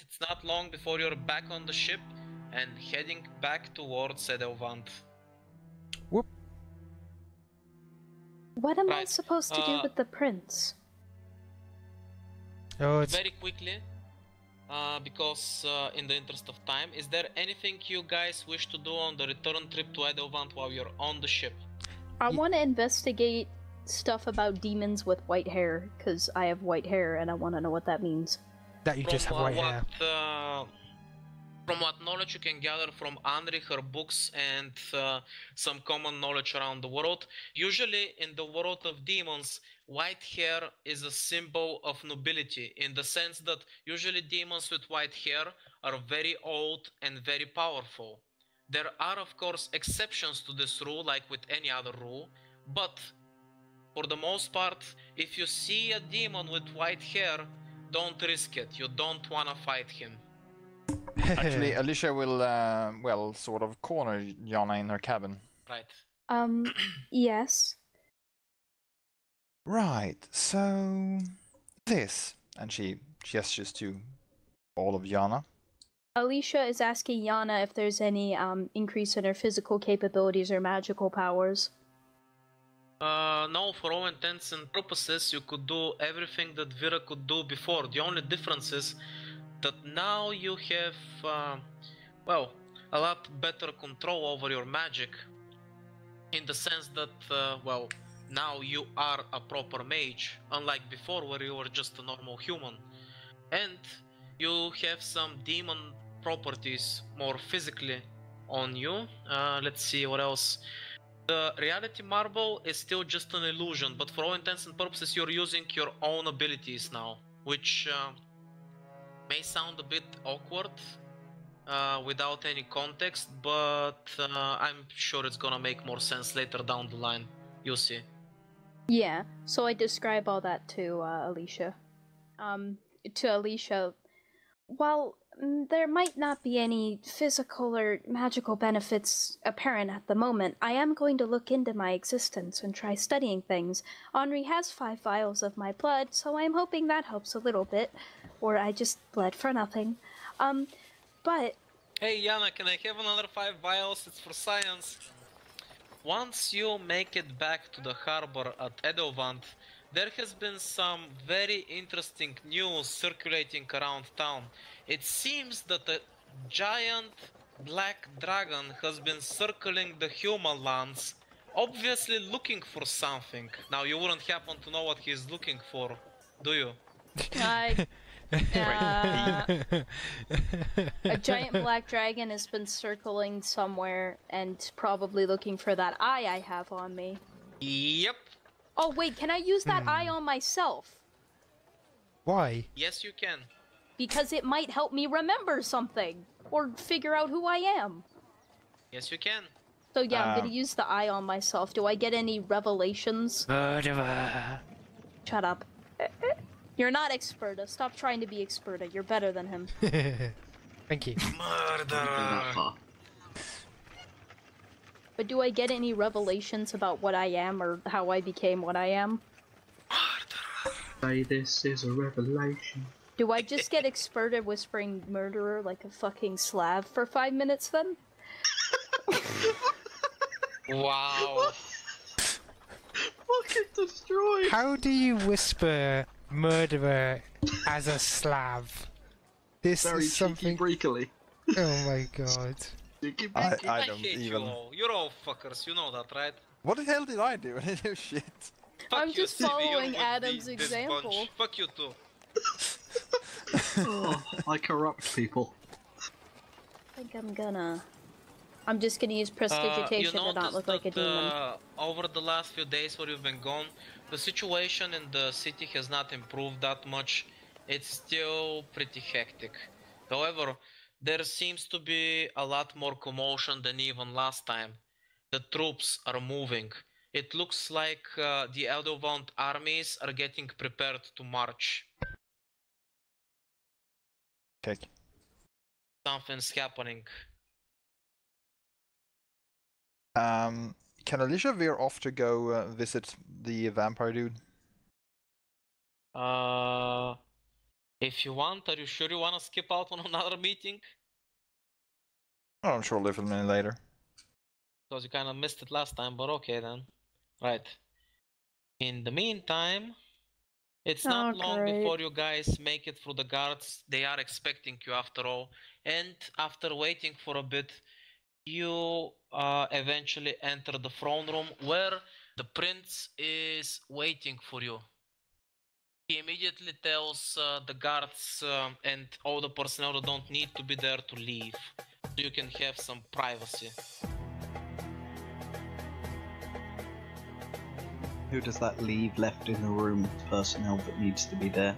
it's not long before you're back on the ship and heading back towards Edelvant. Whoop. What am I Right, supposed to do with the prince? Oh, it's Very quickly, because in the interest of time, is there anything you guys wish to do on the return trip to Edelvant while you're on the ship? I want to investigate stuff about demons with white hair, because I have white hair and I want to know what that means. that you just have white hair. From what knowledge you can gather from Andri, her books, and some common knowledge around the world, usually in the world of demons, white hair is a symbol of nobility, in the sense that usually demons with white hair are very old and very powerful. There are of course exceptions to this rule, like with any other rule, but for the most part, if you see a demon with white hair, don't risk it. You don't wanna fight him. Actually, Alyssia will, well, sort of corner Yana in her cabin. Right. Yes. Right, so this, and she gestures to all of Yana. Alyssia is asking Yana if there's any increase in her physical capabilities or magical powers. No, for all intents and purposes, you could do everything that Vera could do before. The only difference is that now you have, well, a lot better control over your magic. In the sense that, well, now you are a proper mage, unlike before where you were just a normal human. And you have some demon properties more physically on you. Let's see what else. The reality marble is still just an illusion, but for all intents and purposes you're using your own abilities now, which may sound a bit awkward without any context, but I'm sure it's gonna make more sense later down the line. You'll see. Yeah, so I describe all that to Alyssia. To Alyssia, while there might not be any physical or magical benefits apparent at the moment, I am going to look into my existence and try studying things. Henri has 5 vials of my blood, so I'm hoping that helps a little bit. Or I just bled for nothing. But... Hey Yana, can I have another 5 vials? It's for science. Once you make it back to the harbor at Edelvant, there has been some very interesting news circulating around town. It seems that a giant black dragon has been circling the human lands, obviously looking for something. Now you wouldn't happen to know what he's looking for, do you? A giant black dragon has been circling somewhere and probably looking for that eye I have on me. Yep. Oh wait, can I use that eye on myself? Why? Yes, you can. Because it might help me remember something, or figure out who I am. Yes, you can. So yeah, I'm gonna use the eye on myself. Do I get any revelations? Murderer. Shut up. You're not Experta. Stop trying to be Experta. You're better than him. Thank you. Murderer. But do I get any revelations about what I am or how I became what I am? Say this is a revelation. Do I just get Experta whispering murderer like a fucking Slav for 5 minutes then? Wow. Fucking destroyed. How do you whisper murderer as a Slav? This Very is something. breakily. Oh my god. Cheeky I I don't hate even. you all. You're all fuckers, you know that, right? What the hell did I do? I didn't do shit. Fuck I'm you, just Sibby, you're following with Adam's this example. bunch. Fuck you too. Oh, I corrupt people. I think I'm just gonna use prestidigitation to not look like a demon. Over the last few days where you've been gone, the situation in the city has not improved that much. It's still pretty hectic. However, there seems to be a lot more commotion than even last time. The troops are moving. It looks like the Edelvant armies are getting prepared to march. Okay. Something's happening. Can Alyssia veer off to go visit the vampire dude? If you want, are you sure you wanna skip out on another meeting? Oh, I'm sure we'll live with me later. Because you kinda missed it last time, but okay then. Right. In the meantime, it's not long great. before you guys make it through the guards. They are expecting you after all. And after waiting for a bit, you eventually enter the throne room where the prince is waiting for you. He immediately tells the guards and all the personnel that don't need to be there to leave, so you can have some privacy. Who does that leave left in the room? Personnel that needs to be there.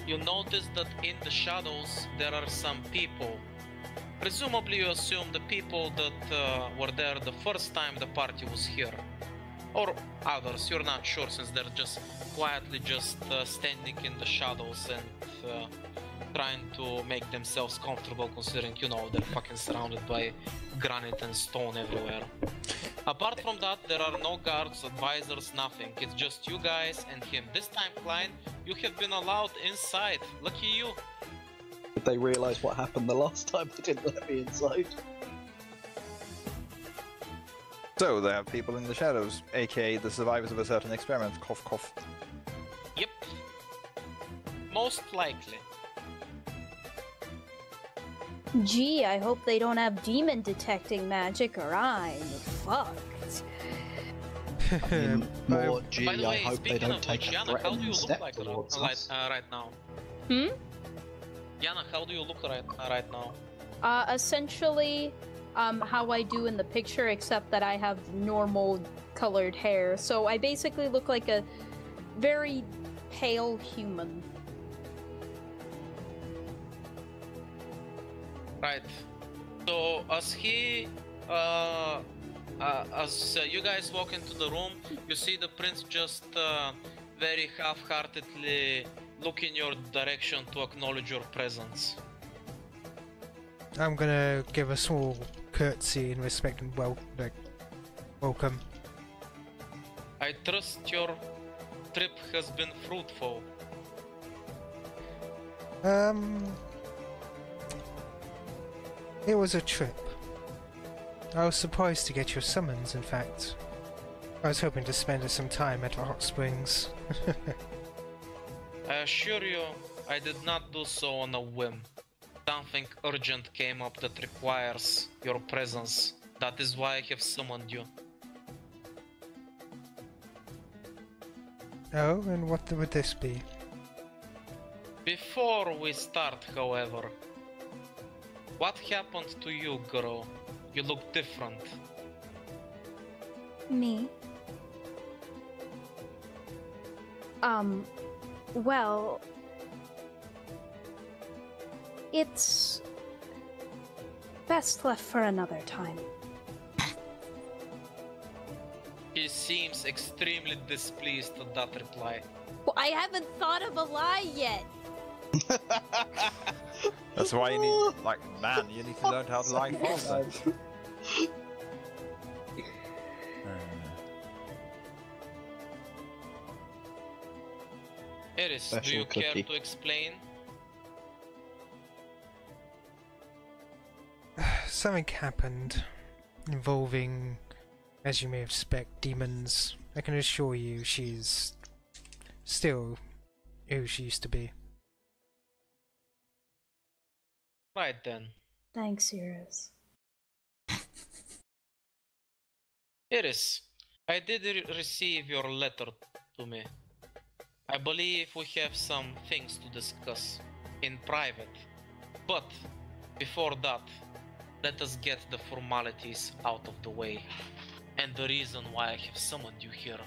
You notice that in the shadows there are some people. Presumably you assume the people that were there the first time the party was here. Or others, you're not sure, since they're just quietly standing in the shadows and trying to make themselves comfortable, considering, you know, they're fucking surrounded by granite and stone everywhere. Apart from that, there are no guards, advisors, nothing. It's just you guys and him. This time, Klein, you have been allowed inside. Lucky you. Did they realise what happened the last time they didn't let me inside? So they have people in the shadows, aka the survivors of a certain experiment. Cough, cough. Yep. Most likely. Gee, I hope they don't have demon detecting magic or I'm fucked. More G, By the way, I hope they speaking don't of take which, a Yana, how do you threatening look step like towards us. right now? Yana, how do you look right now? Essentially, how I do in the picture, except that I have normal colored hair. So I basically look like a very pale human. Right. So as he, as you guys walk into the room, you see the prince just very half-heartedly look in your direction to acknowledge your presence. I'm gonna give a small curtsy in respect and welcome. I trust your trip has been fruitful. It was a trip. I was surprised to get your summons, in fact. I was hoping to spend some time at the hot springs. I assure you, I did not do so on a whim. Something urgent came up that requires your presence. That is why I have summoned you. Oh, and what would this be? Before we start, however, what happened to you, girl? You look different. Me? Well... It's... best left for another time. He seems extremely displeased at that reply. Well, I haven't thought of a lie yet! That's why you need, like, man, you need to learn how to lie faster. Eris, do Special you care cookie. to explain? Something happened involving, as you may expect, demons. I can assure you she's still who she used to be. Right then. Thanks, Iris. Iris, I did receive your letter to me. I believe we have some things to discuss in private. But before that, let us get the formalities out of the way and the reason why I have summoned you here.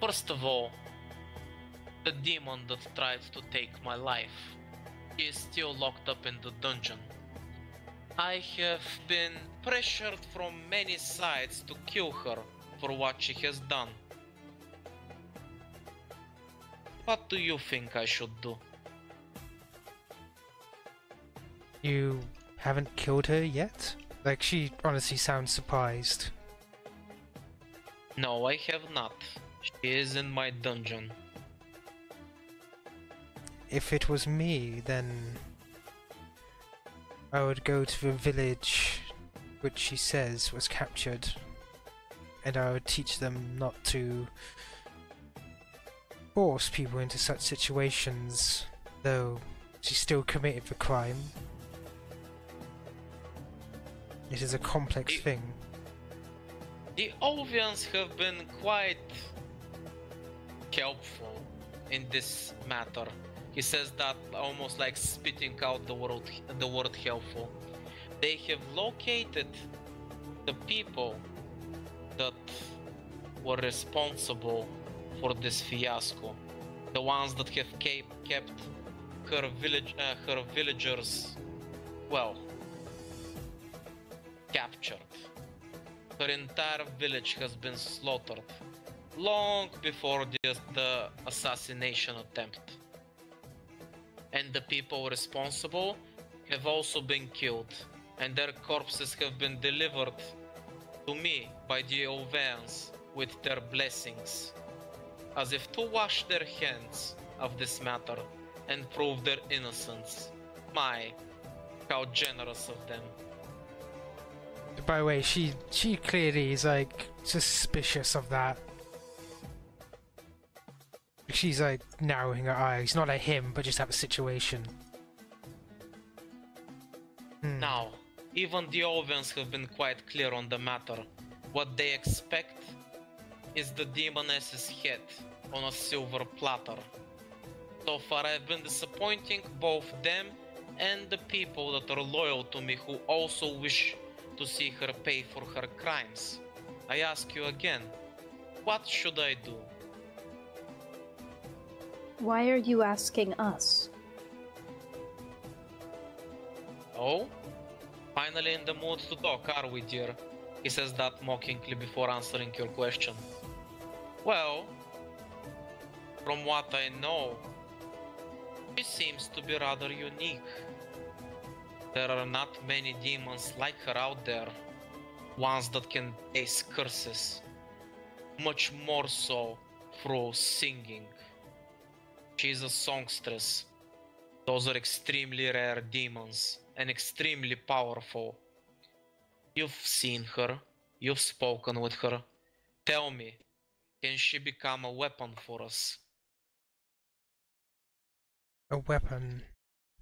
First of all, the demon that tried to take my life is still locked up in the dungeon. I have been pressured from many sides to kill her for what she has done. What do you think I should do? You haven't killed her yet? Like, she honestly sounds surprised. No, I have not. She is in my dungeon. If it was me, then I would go to the village which she says was captured, and I would teach them not to force people into such situations, though she still committed the crime. It is a complex thing. The Ovians have been quite helpful in this matter. He says that almost like spitting out the word helpful. They have located the people that were responsible for this fiasco. The ones that have kept her villagers, well, captured. Her entire village has been slaughtered long before the assassination attempt. And the people responsible have also been killed, and their corpses have been delivered to me by the Ovans with their blessings, as if to wash their hands of this matter and prove their innocence. My, how generous of them. By the way, she clearly is like suspicious of that. She's like narrowing her eyes, not at him, but just at the situation. Now, even the Ovens have been quite clear on the matter. What they expect is the demoness's head on a silver platter. So far I've been disappointing both them and the people that are loyal to me, who also wish to see her pay for her crimes. I ask you again, what should I do? Why are you asking us? Oh? Finally in the mood to talk, are we, dear? He says that mockingly before answering your question. Well, from what I know, she seems to be rather unique. There are not many demons like her out there, ones that can taste curses, much more so through singing. She's a songstress. Those are extremely rare demons and extremely powerful. You've seen her, you've spoken with her. Tell me, can she become a weapon for us? A weapon?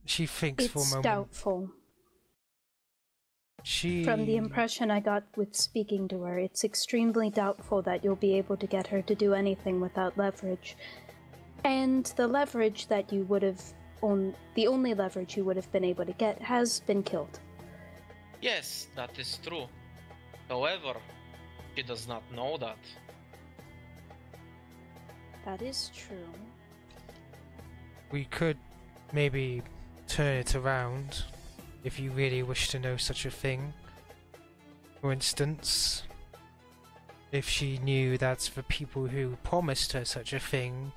She thinks for a It's moment. doubtful. From the impression I got with speaking to her, it's extremely doubtful that you'll be able to get her to do anything without leverage. And the leverage that you would have the only leverage you would have been able to get has been killed. Yes, that is true. However, she does not know that. That is true. We could maybe turn it around if you really wish to know such a thing. For instance, if she knew that the people who promised her such a thing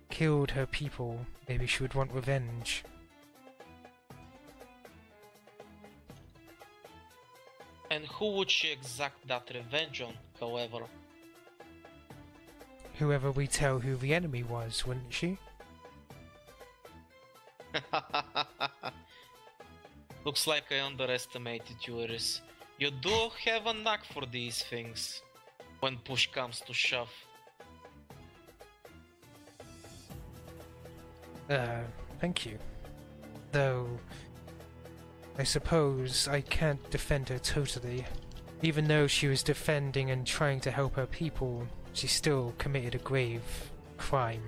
killed her people, maybe she would want revenge. And who would she exact that revenge on, however? Whoever we tell who the enemy was, wouldn't she? Looks like I underestimated you, Iris. You do have a knack for these things, when push comes to shove. Thank you. Though, I suppose I can't defend her totally. Even though she was defending and trying to help her people, she still committed a grave crime.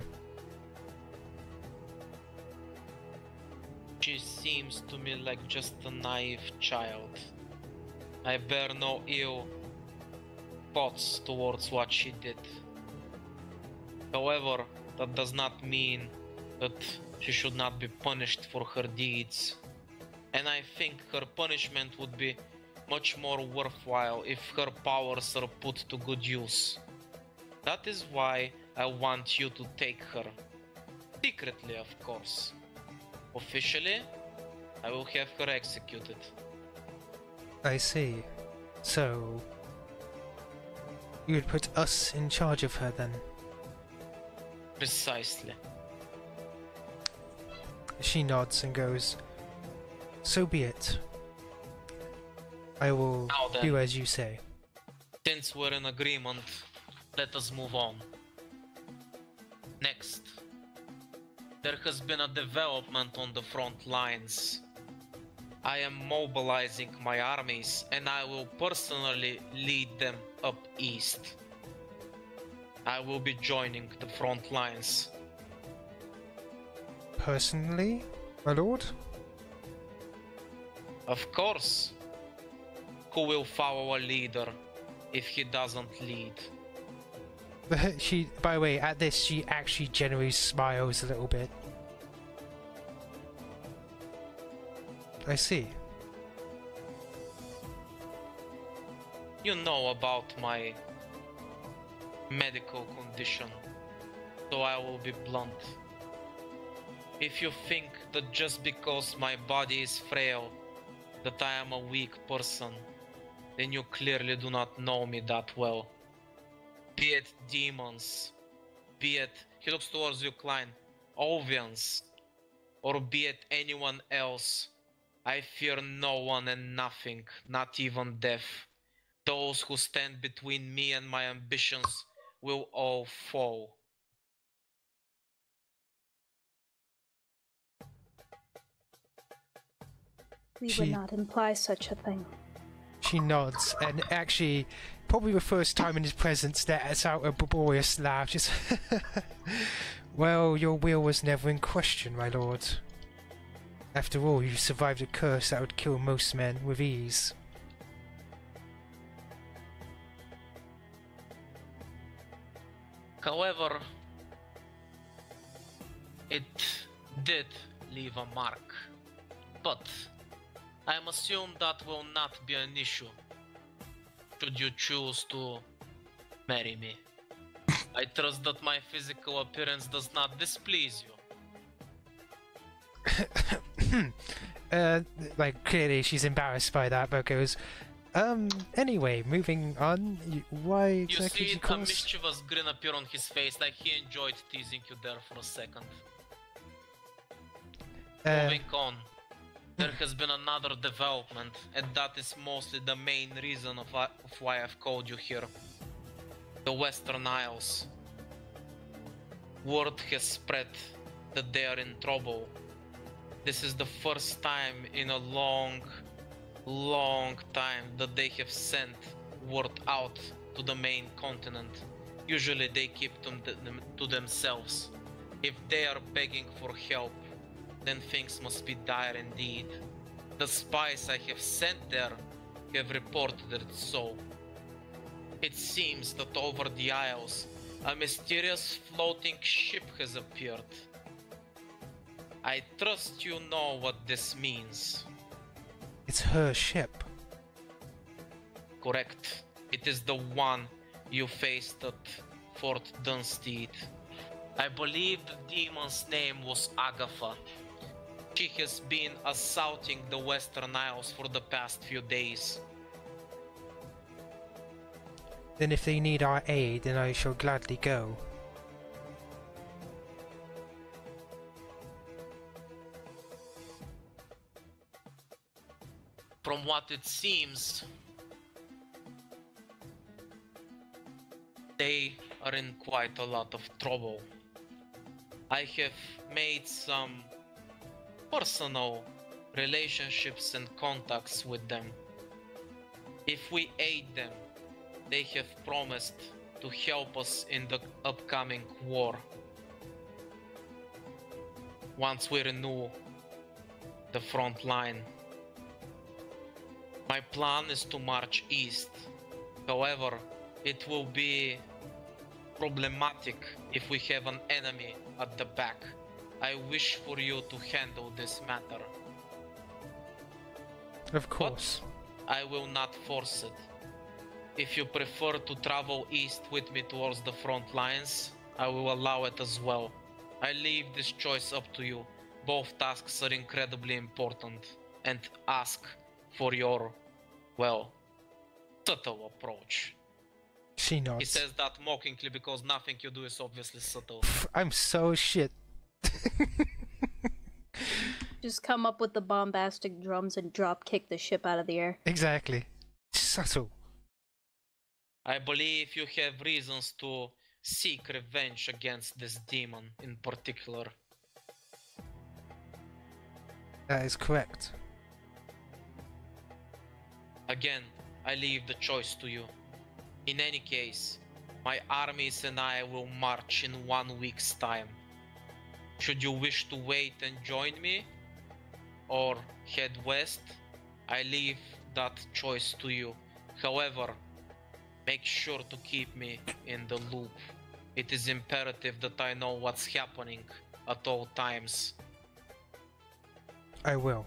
She seems to me like just a naive child. I bear no ill thoughts towards what she did. However, that does not mean that she should not be punished for her deeds. And I think her punishment would be much more worthwhile if her powers are put to good use. That is why I want you to take her. Secretly, of course. Officially, I will have her executed. I see. So, you would put us in charge of her then? Precisely. She nods and goes, "So be it. I will Now then. do as you say." Since we're in agreement, let us move on. Next, there has been a development on the front lines. I am mobilizing my armies and I will personally lead them up east. I will be joining the front lines. Personally, my lord? Of course. Who will follow a leader if he doesn't lead? She, by the way, at this, she actually genuinely smiles a little bit. I see. You know about my medical condition, so I will be blunt. If you think that just because my body is frail, that I am a weak person, then you clearly do not know me that well. Be it demons, be it, he looks towards you, Klein, Ovians, or be it anyone else, I fear no one and nothing, not even death. Those who stand between me and my ambitions will all fall. We She- would not imply such a thing. She nods, and actually, probably the first time in his presence, lets out a boisterous laugh. Just, well, your will was never in question, my lord. After all, you survived a curse that would kill most men with ease. However, it did leave a mark, but I assume that will not be an issue should you choose to marry me. I trust that my physical appearance does not displease you. Like, clearly she's embarrassed by that, but goes, anyway, moving on, why You exactly see did you a call us? mischievous grin appear on his face, like he enjoyed teasing you there for a second. Moving on, there has been another development, and that is mostly the main reason of why I've called you here. The Western Isles. Word has spread that they are in trouble. This is the first time in a long time that they have sent word out to the main continent. Usually they keep them to themselves. If they are begging for help, then things must be dire indeed. The spies I have sent there have reported it so. It seems that over the Isles, a mysterious floating ship has appeared. I trust you know what this means. It's her ship. Correct. It is the one you faced at Fort Dunstead. I believe the demon's name was Agatha. She has been assaulting the Western Isles for the past few days. Then if they need our aid, then I shall gladly go. From what it seems, they are in quite a lot of trouble. I have made some personal relationships and contacts with them. If we aid them, they have promised to help us in the upcoming war. Once we renew the front line. My plan is to march east. However, it will be problematic if we have an enemy at the back. I wish for you to handle this matter. Of course. But I will not force it. If you prefer to travel east with me towards the front lines, I will allow it as well. I leave this choice up to you. Both tasks are incredibly important, and ask for your, well, subtle approach. She nods. He says that mockingly because nothing you do is obviously subtle. I'm so shit. Just come up with the bombastic drums and drop kick the ship out of the air. Exactly. Subtle. I believe you have reasons to seek revenge against this demon in particular. That is correct. Again, I leave the choice to you. In any case, my armies and I will march in 1 week's time. Should you wish to wait and join me, or head west, I leave that choice to you. However, make sure to keep me in the loop. It is imperative that I know what's happening at all times. I will.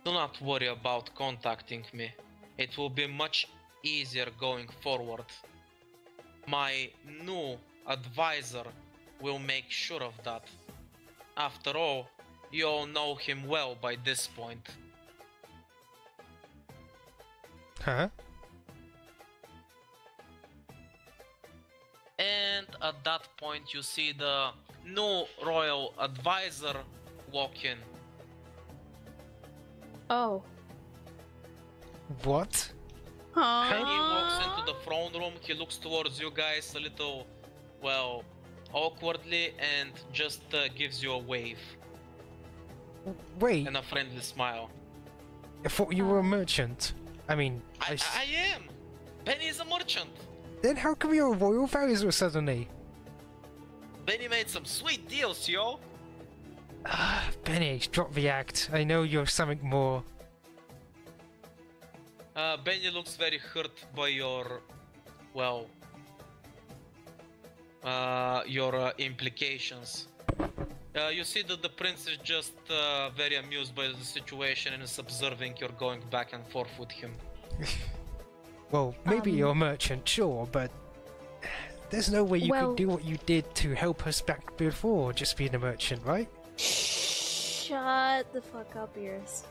Do not worry about contacting me. It will be much easier going forward. My new advisor will make sure of that. After all, you all know him well by this point. Huh? And at that point you see the new royal advisor walk in. Oh. What? And he walks into the throne room, he looks towards you guys a little, well, awkwardly and just gives you a wave Wait, and a friendly smile. I thought you were a merchant. I mean, I am! Benny is a merchant! Then how come you're a royal advisor suddenly? Benny made some sweet deals, yo! Benny, drop the act. I know you're something more. Benny looks very hurt by your, well, your implications. You see that the prince is just very amused by the situation and is observing you're going back and forth with him. Well, maybe you're a merchant, sure, but there's no way you could do what you did to help us back before just being a merchant, right? Shut the fuck up, Iris.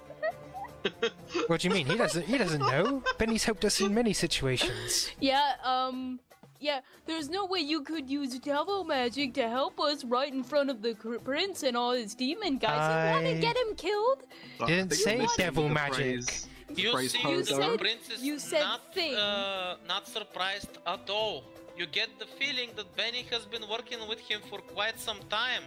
What do you mean? He doesn't know. Benny's helped us in many situations. Yeah, there's no way you could use devil magic to help us right in front of the prince and all his demon guys. You wanna get him killed? Didn't say devil magic. You see the prince is not surprised at all. You get the feeling that Benny has been working with him for quite some time.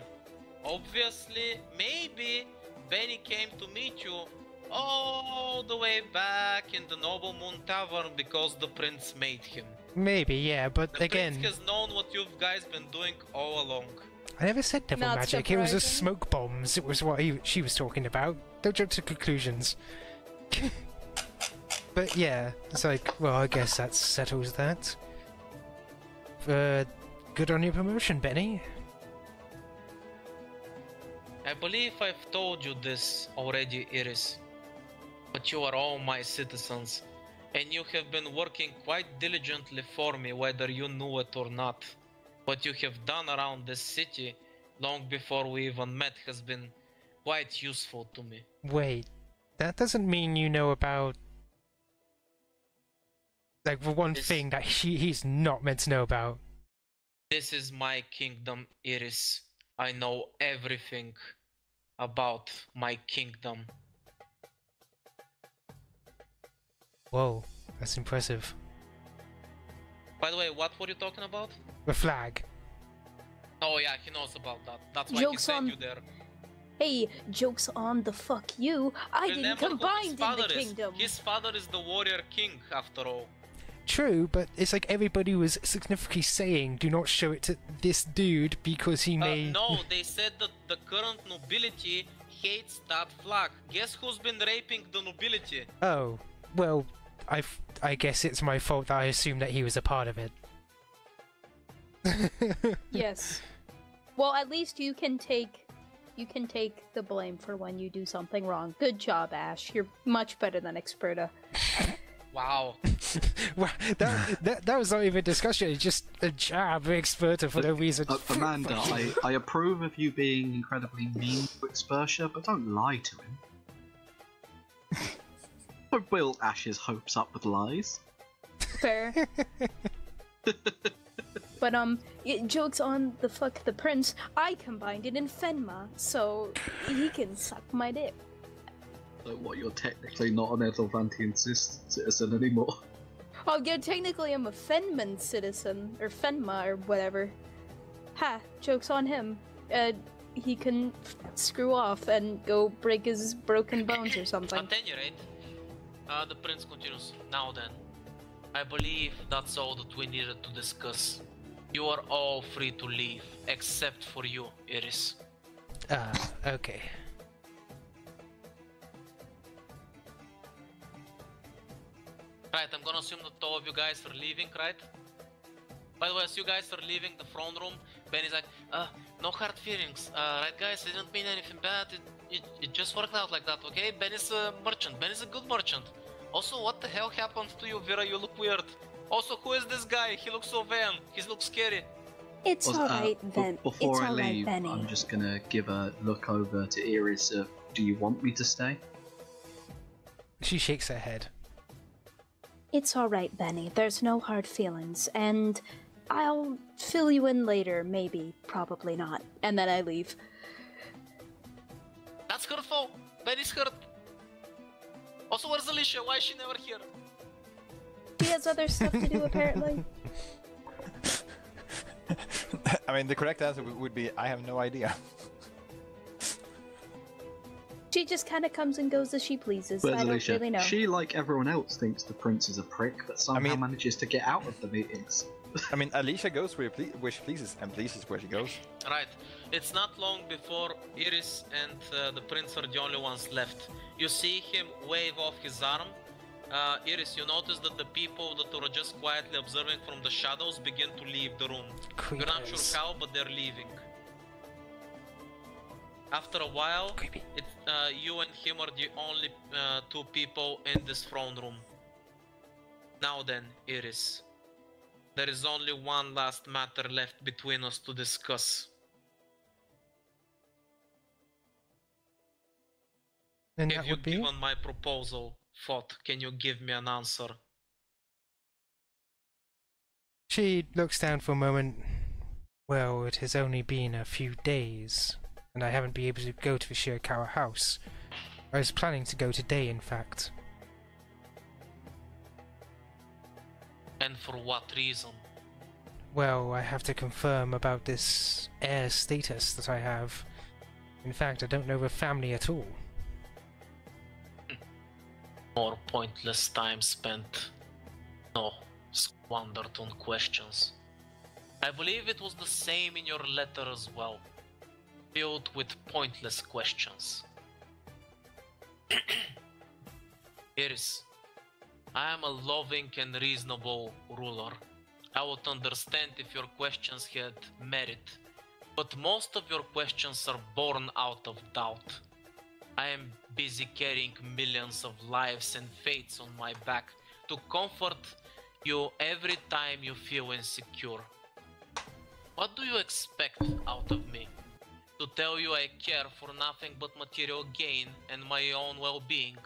Obviously, maybe Benny came to meet you all the way back in the Noble Moon Tavern because the prince made him. Maybe, yeah, but the again... The prince has known what you guys been doing all along. I never said devil magic, it was just smoke bombs. It was what she was talking about. Don't jump to conclusions. But yeah, it's like, well, I guess that settles that. Good on your promotion, Benny. I believe I've told you this already, Iris. But you are all my citizens, and you have been working quite diligently for me, whether you knew it or not. What you have done around this city, long before we even met, has been quite useful to me. Wait, that doesn't mean you know about... like, the one thing that he's not meant to know about. This is my kingdom, Iris. I know everything about my kingdom. Whoa, that's impressive. By the way, what were you talking about? The flag. Oh yeah, he knows about that. That's why he sent you there. Hey, joke's on the fuck you. I didn't combine in the kingdom. His father is the warrior king, after all. True, but it's like everybody was significantly saying, do not show it to this dude because he may... No, they said that the current nobility hates that flag. Guess who's been raping the nobility? Oh, well, I guess it's my fault that I assumed that he was a part of it. Yes. Well, at least you can take the blame for when you do something wrong. Good job, Ash. You're much better than Experta. Wow. Well, that was not even a discussion, it's just a jab Experta for no reason. Amanda, I approve of you being incredibly mean to Expertia, but don't lie to him. I built Ash's hopes up with lies. Fair. But jokes on the prince. I combined it in Fenma, so he can suck my dick. So what? You're technically not an Edelvantian citizen anymore. Oh yeah, technically I'm a Fenman citizen, or Fenma, or whatever. Ha! Joke's on him. He can screw off and go break his broken bones or something. At any rate, the prince continues. Now then, I believe that's all that we needed to discuss. You are all free to leave, except for you, Iris. Okay. Right, I'm gonna assume that all of you guys are leaving, right? By the way, as you guys are leaving the throne room, Benny's like, no hard feelings, right guys? I didn't mean anything bad, it just worked out like that, okay? Benny's a merchant, Benny's a good merchant. Also, what the hell happened to you, Vera? You look weird. Also, who is this guy? He looks so vain, he looks scary. It's alright, Ben. Before I leave, Benny. I'm just gonna give a look over to Iris. Do you want me to stay? She shakes her head. It's alright, Benny. There's no hard feelings, and I'll fill you in later, maybe, probably not. And then I leave. That's hurtful. Benny's hurt. Also, where's Alyssia? Why is she never here? He has other stuff to do, apparently. I mean, the correct answer would be, I have no idea. She just kind of comes and goes as she pleases. Where's I don't Alyssia? really know. She, like everyone else, thinks the prince is a prick, but somehow manages to get out of the meetings. I mean, Alyssia goes where she pleases, and pleases where she goes. Right. It's not long before Iris and the prince are the only ones left. You see him wave off his arm. Iris, you notice that the people that were just quietly observing from the shadows begin to leave the room. You're not sure how, but they're leaving. After a while, you and him are the only two people in this throne room. Now then, Iris. There is only one last matter left between us to discuss. And Have that you would be? given my proposal thought? Can you give me an answer? She looks down for a moment. Well, it has only been a few days, and I haven't been able to go to the Shirokawa house. I was planning to go today, in fact. And for what reason? Well, I have to confirm about this heir status that I have. In fact, I don't know the family at all. More pointless time spent. No, squandered on questions. I believe it was the same in your letter as well. Filled with pointless questions. Iris, I am a loving and reasonable ruler. I would understand if your questions had merit, but most of your questions are born out of doubt. I am busy carrying millions of lives and fates on my back to comfort you every time you feel insecure. What do you expect out of me? To tell you I care for nothing but material gain and my own well-being?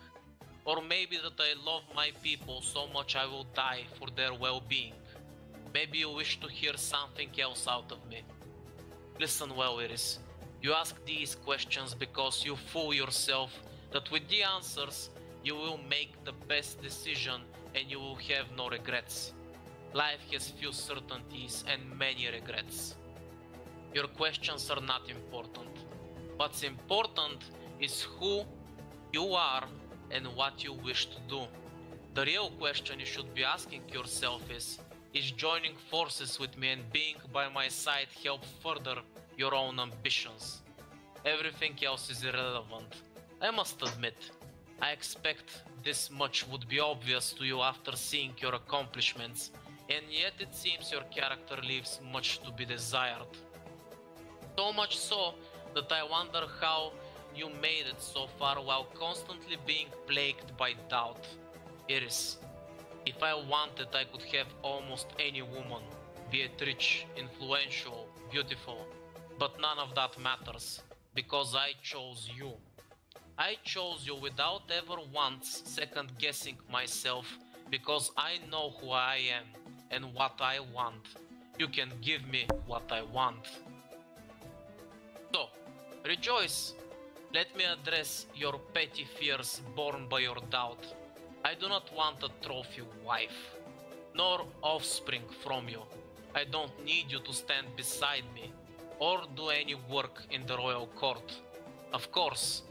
Or maybe that I love my people so much I will die for their well-being? Maybe you wish to hear something else out of me. Listen well, Iris. You ask these questions because you fool yourself that with the answers you will make the best decision and you will have no regrets. Life has few certainties and many regrets. Your questions are not important. What's important is who you are and what you wish to do. The real question you should be asking yourself is joining forces with me and being by my side help further your own ambitions? Everything else is irrelevant. I must admit, I expect this much would be obvious to you after seeing your accomplishments, and yet it seems your character leaves much to be desired. So much so that I wonder how you made it so far while constantly being plagued by doubt. Iris, if I wanted, I could have almost any woman, be it rich, influential, beautiful, but none of that matters, because I chose you. I chose you without ever once second guessing myself because I know who I am and what I want. You can give me what I want. So, rejoice. Let me address your petty fears born by your doubt. I do not want a trophy wife, nor offspring from you. I don't need you to stand beside me, or do any work in the royal court. Of course,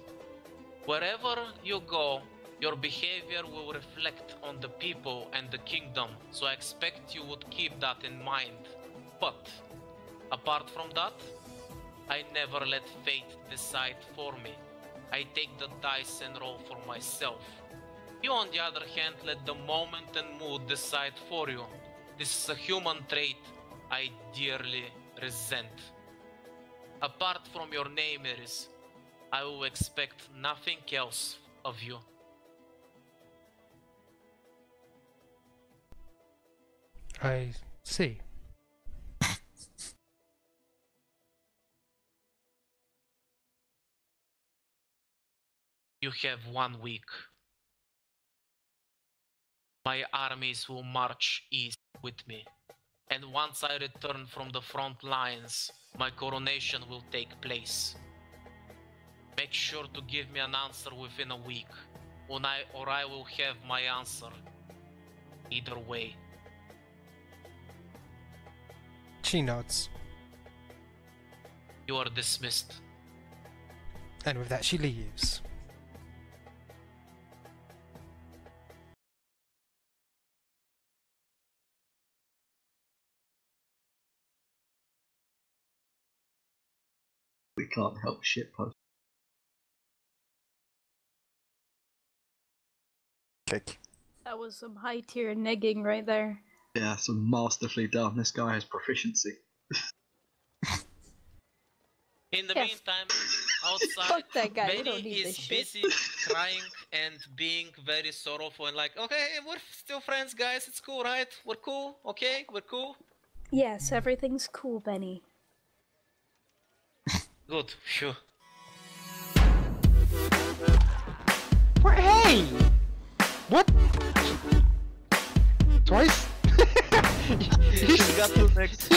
wherever you go, your behavior will reflect on the people and the kingdom, so I expect you would keep that in mind. But, apart from that, I never let fate decide for me. I take the dice and roll for myself. You, on the other hand, let the moment and mood decide for you. This is a human trait I dearly resent. Apart from your name, Iris, I will expect nothing else of you. I see. You have 1 week. My armies will march east with me, and once I return from the front lines, my coronation will take place. Make sure to give me an answer within a week, or I will have my answer. Either way. She nods. You are dismissed. And with that she leaves. We can't help shitpost. Click. That was some high tier negging right there. Yeah, so masterfully done. This guy has proficiency. In the Yeah. meantime, outside, Fuck that guy, we Benny don't need is this shit. busy crying and being very sorrowful and like, okay, we're still friends, guys. It's cool, right? We're cool, okay? We're cool. Yes, everything's cool, Benny. Good, phew. Hey! What? Twice? He's got the next.